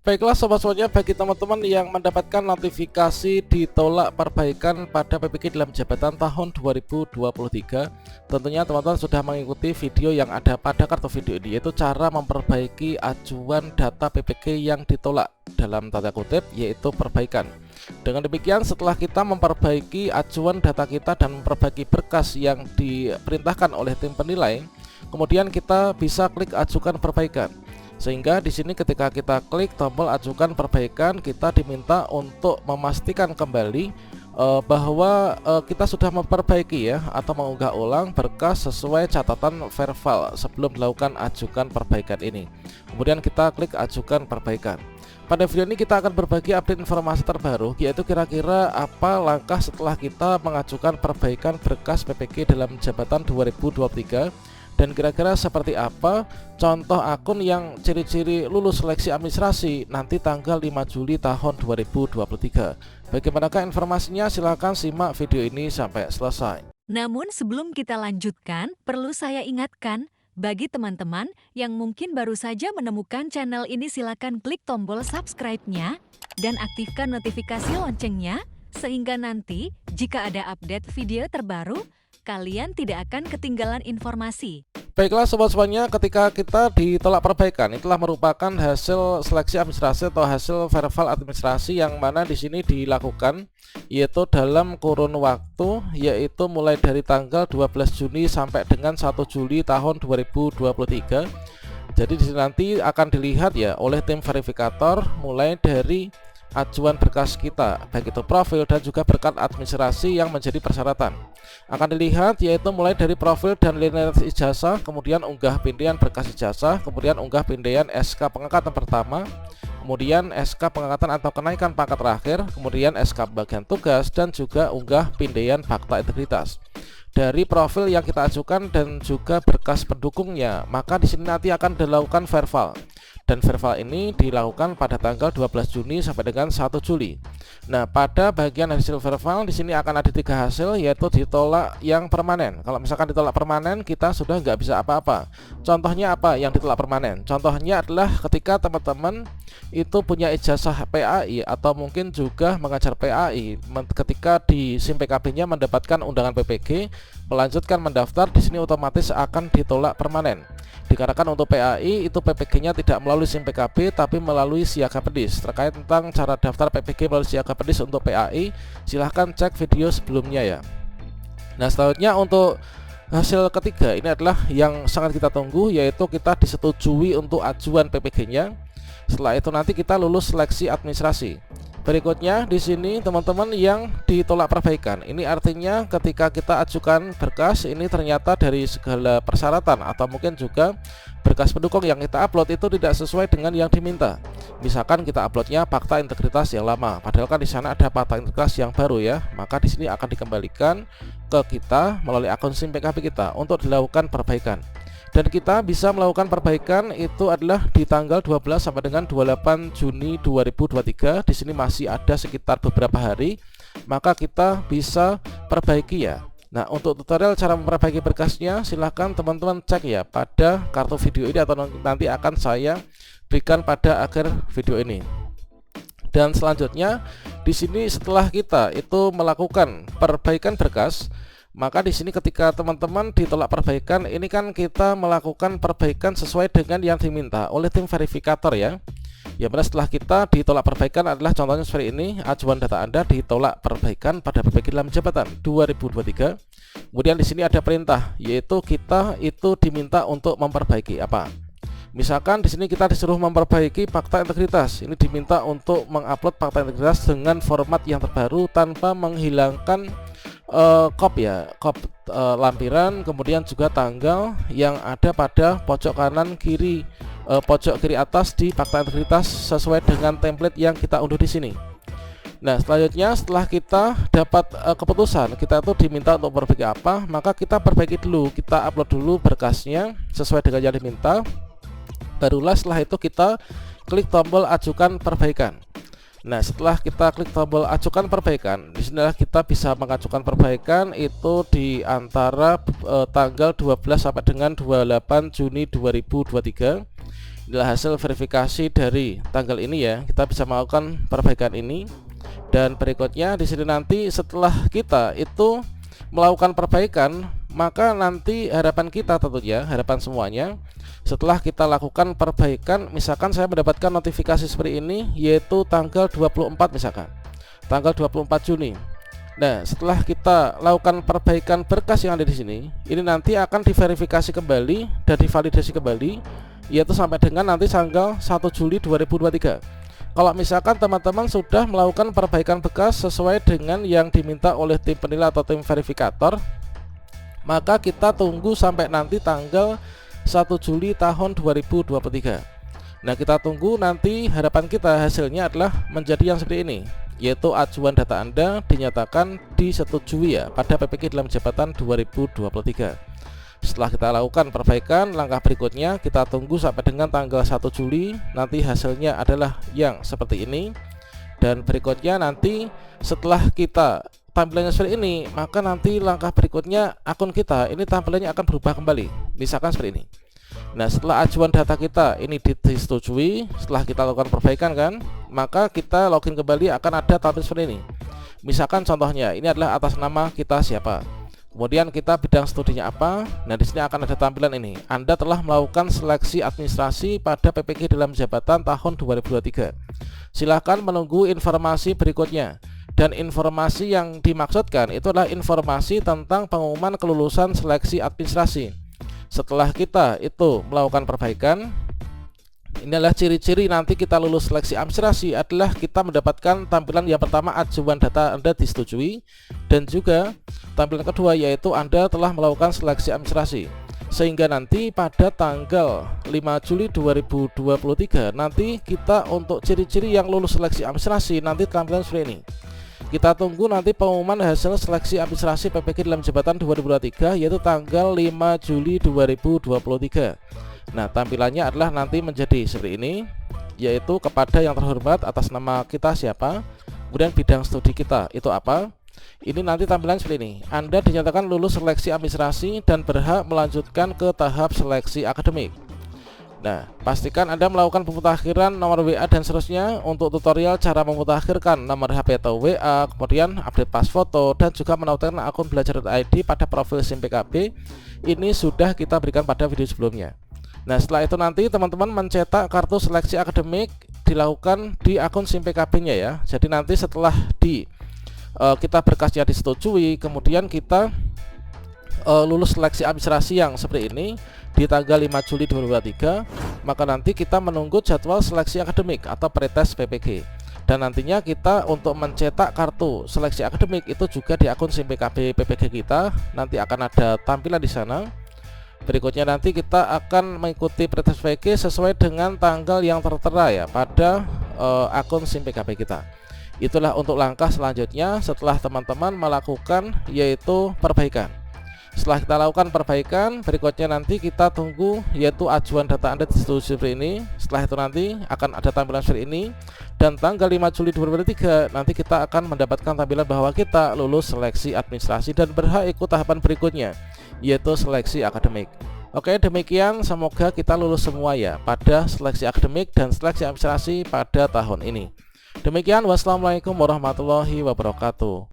Baiklah sobat semuanya, bagi teman-teman yang mendapatkan notifikasi ditolak perbaikan pada PPK dalam jabatan tahun 2023, tentunya teman-teman sudah mengikuti video yang ada pada kartu video ini, yaitu cara memperbaiki ajuan data PPK yang ditolak, dalam tanda kutip yaitu perbaikan. Dengan demikian, setelah kita memperbaiki ajuan data kita dan memperbaiki berkas yang diperintahkan oleh tim penilai, kemudian kita bisa klik ajukan perbaikan. Sehingga di sini ketika kita klik tombol ajukan perbaikan, kita diminta untuk memastikan kembali bahwa kita sudah memperbaiki ya, atau mengunggah ulang berkas sesuai catatan verbal sebelum dilakukan ajukan perbaikan ini. Kemudian kita klik ajukan perbaikan. Pada video ini kita akan berbagi update informasi terbaru, yaitu kira-kira apa langkah setelah kita mengajukan perbaikan berkas PPK dalam jabatan 2023, dan kira-kira seperti apa contoh akun yang ciri-ciri lulus seleksi administrasi nanti tanggal 5 Juli tahun 2023. Bagaimanakah informasinya? Silahkan simak video ini sampai selesai. Namun sebelum kita lanjutkan, perlu saya ingatkan, bagi teman-teman yang mungkin baru saja menemukan channel ini, silakan klik tombol subscribe-nya dan aktifkan notifikasi loncengnya, sehingga nanti jika ada update video terbaru, kalian tidak akan ketinggalan informasi. Baiklah sobat semuanya, ketika kita ditolak perbaikan, itulah merupakan hasil seleksi administrasi atau hasil verbal administrasi yang mana di sini dilakukan yaitu dalam kurun waktu, yaitu mulai dari tanggal 12 Juni sampai dengan 1 Juli tahun 2023. Jadi di sini nanti akan dilihat ya oleh tim verifikator mulai dari ajuan berkas kita, baik itu profil dan juga berkas administrasi yang menjadi persyaratan. Akan dilihat yaitu mulai dari profil dan linear ijazah, kemudian unggah pindaian berkas ijazah, kemudian unggah pindaian SK pengangkatan pertama, kemudian SK pengangkatan atau kenaikan pangkat terakhir, kemudian SK bagian tugas, dan juga unggah pindaian fakta integritas. Dari profil yang kita ajukan dan juga berkas pendukungnya, maka di sini nanti akan dilakukan verbal. Dan verbal ini dilakukan pada tanggal 12 Juni sampai dengan 1 Juli. Nah, pada bagian hasil verbal di sini akan ada 3 hasil, yaitu ditolak yang permanen. Kalau misalkan ditolak permanen, kita sudah nggak bisa apa-apa. Contohnya apa yang ditolak permanen? Contohnya adalah ketika teman-teman itu punya ijazah PAI atau mungkin juga mengajar PAI, ketika di SIM PKB-nya mendapatkan undangan PPG, melanjutkan mendaftar, di sini otomatis akan ditolak permanen. Dikarenakan untuk PAI itu PPG-nya tidak melalui SIM PKB tapi melalui Siaga Pedis. Terkait tentang cara daftar PPG melalui Siaga Pedis untuk PAI, silahkan cek video sebelumnya ya. Nah, selanjutnya untuk hasil ketiga ini adalah yang sangat kita tunggu, yaitu kita disetujui untuk ajuan PPG-nya. Setelah itu nanti kita lulus seleksi administrasi. Berikutnya di sini teman-teman yang ditolak perbaikan, ini artinya ketika kita ajukan berkas ini ternyata dari segala persyaratan atau mungkin juga berkas pendukung yang kita upload itu tidak sesuai dengan yang diminta. Misalkan kita uploadnya fakta integritas yang lama, padahal kan di sana ada fakta integritas yang baru ya, maka di sini akan dikembalikan ke kita melalui akun SIM PKB kita untuk dilakukan perbaikan. Dan kita bisa melakukan perbaikan itu adalah di tanggal 12 sampai dengan 28 Juni 2023. Di sini masih ada sekitar beberapa hari, maka kita bisa perbaiki ya. Nah, untuk tutorial cara memperbaiki berkasnya silahkan teman-teman cek ya pada kartu video ini atau nanti akan saya berikan pada akhir video ini. Dan selanjutnya di sini setelah kita itu melakukan perbaikan berkas, maka di sini ketika teman-teman ditolak perbaikan, ini kan kita melakukan perbaikan sesuai dengan yang diminta oleh tim verifikator ya. Ya, benar, setelah kita ditolak perbaikan adalah contohnya seperti ini, ajuan data Anda ditolak perbaikan pada PPK dalam jabatan 2023. Kemudian di sini ada perintah, yaitu kita itu diminta untuk memperbaiki apa? Misalkan di sini kita disuruh memperbaiki fakta integritas. Ini diminta untuk mengupload fakta integritas dengan format yang terbaru tanpa menghilangkan lampiran, kemudian juga tanggal yang ada pada pojok kanan kiri, pojok kiri atas di fakta integritas sesuai dengan template yang kita unduh di sini. Nah, selanjutnya setelah kita dapat keputusan kita itu diminta untuk perbaiki apa, maka kita perbaiki dulu, kita upload dulu berkasnya sesuai dengan yang diminta. Barulah setelah itu kita klik tombol ajukan perbaikan. Nah, setelah kita klik tombol ajukan perbaikan, di sinilah kita bisa mengajukan perbaikan itu di antara tanggal 12 sampai dengan 28 Juni 2023. inilah hasil verifikasi dari tanggal ini ya. Kita bisa melakukan perbaikan ini. Dan berikutnya di sini nanti setelah kita itu melakukan perbaikan, maka nanti harapan kita tentunya, harapan semuanya, setelah kita lakukan perbaikan, misalkan saya mendapatkan notifikasi seperti ini, yaitu tanggal 24 misalkan, tanggal 24 Juni. Nah, setelah kita lakukan perbaikan berkas yang ada di sini, ini nanti akan diverifikasi kembali dan divalidasi kembali, yaitu sampai dengan nanti tanggal 1 Juli 2023. Kalau misalkan teman-teman sudah melakukan perbaikan bekas sesuai dengan yang diminta oleh tim penilai atau tim verifikator, maka kita tunggu sampai nanti tanggal 1 Juli tahun 2023. Nah, kita tunggu nanti, harapan kita hasilnya adalah menjadi yang seperti ini, yaitu ajuan data Anda dinyatakan disetujui ya pada PPK dalam jabatan 2023. Setelah kita lakukan perbaikan, langkah berikutnya kita tunggu sampai dengan tanggal 1 Juli, nanti hasilnya adalah yang seperti ini. Dan berikutnya nanti setelah kita tampilannya seperti ini, maka nanti langkah berikutnya akun kita ini tampilannya akan berubah kembali, misalkan seperti ini. Nah, setelah ajuan data kita ini disetujui, setelah kita lakukan perbaikan kan, maka kita login kembali, akan ada tampilan seperti ini. Misalkan contohnya ini adalah atas nama kita siapa, kemudian kita bidang studinya apa. Nah, di sini akan ada tampilan ini. Anda telah melakukan seleksi administrasi pada PPK dalam jabatan tahun 2023. Silahkan menunggu informasi berikutnya. Dan informasi yang dimaksudkan itu adalah informasi tentang pengumuman kelulusan seleksi administrasi. Setelah kita itu melakukan perbaikan, ini adalah ciri-ciri nanti kita lulus seleksi administrasi adalah kita mendapatkan tampilan yang pertama, ajuan data Anda disetujui, dan juga tampilan kedua yaitu Anda telah melakukan seleksi administrasi. Sehingga nanti pada tanggal 5 Juli 2023 nanti kita untuk ciri-ciri yang lulus seleksi administrasi nanti tampilan seperti ini. Kita tunggu nanti pengumuman hasil seleksi administrasi PPK dalam jabatan 2023 yaitu tanggal 5 Juli 2023. Nah, tampilannya adalah nanti menjadi seperti ini, yaitu kepada yang terhormat atas nama kita siapa, kemudian bidang studi kita itu apa. Ini nanti tampilan seperti ini. Anda dinyatakan lulus seleksi administrasi dan berhak melanjutkan ke tahap seleksi akademik. Nah, pastikan Anda melakukan pemutakhiran nomor WA dan seterusnya. Untuk tutorial cara memutakhirkan nomor HP atau WA, kemudian update pas foto, dan juga menautkan akun belajar.id pada profil SIM PKB, ini sudah kita berikan pada video sebelumnya. Nah, setelah itu nanti teman-teman mencetak kartu seleksi akademik dilakukan di akun SIM PKB-nya ya. Jadi nanti setelah kita berkasnya disetujui, kemudian kita lulus seleksi administrasi yang seperti ini di tanggal 5 Juli 2023, maka nanti kita menunggu jadwal seleksi akademik atau pretest PPG. Dan nantinya kita untuk mencetak kartu seleksi akademik itu juga di akun SIM PKB PPG kita, nanti akan ada tampilan di sana. Berikutnya nanti kita akan mengikuti pretest PPG sesuai dengan tanggal yang tertera ya pada akun SIM PKB kita. Itulah untuk langkah selanjutnya setelah teman-teman melakukan yaitu perbaikan. Setelah kita lakukan perbaikan, berikutnya nanti kita tunggu yaitu ajuan data Anda disetujui seperti ini. Setelah itu nanti akan ada tampilan seperti ini. Dan tanggal 5 Juli 2023 nanti kita akan mendapatkan tampilan bahwa kita lulus seleksi administrasi dan berhak ikut tahapan berikutnya, yaitu seleksi akademik. Oke, demikian, semoga kita lulus semua ya pada seleksi akademik dan seleksi administrasi pada tahun ini. Demikian, wassalamualaikum warahmatullahi wabarakatuh.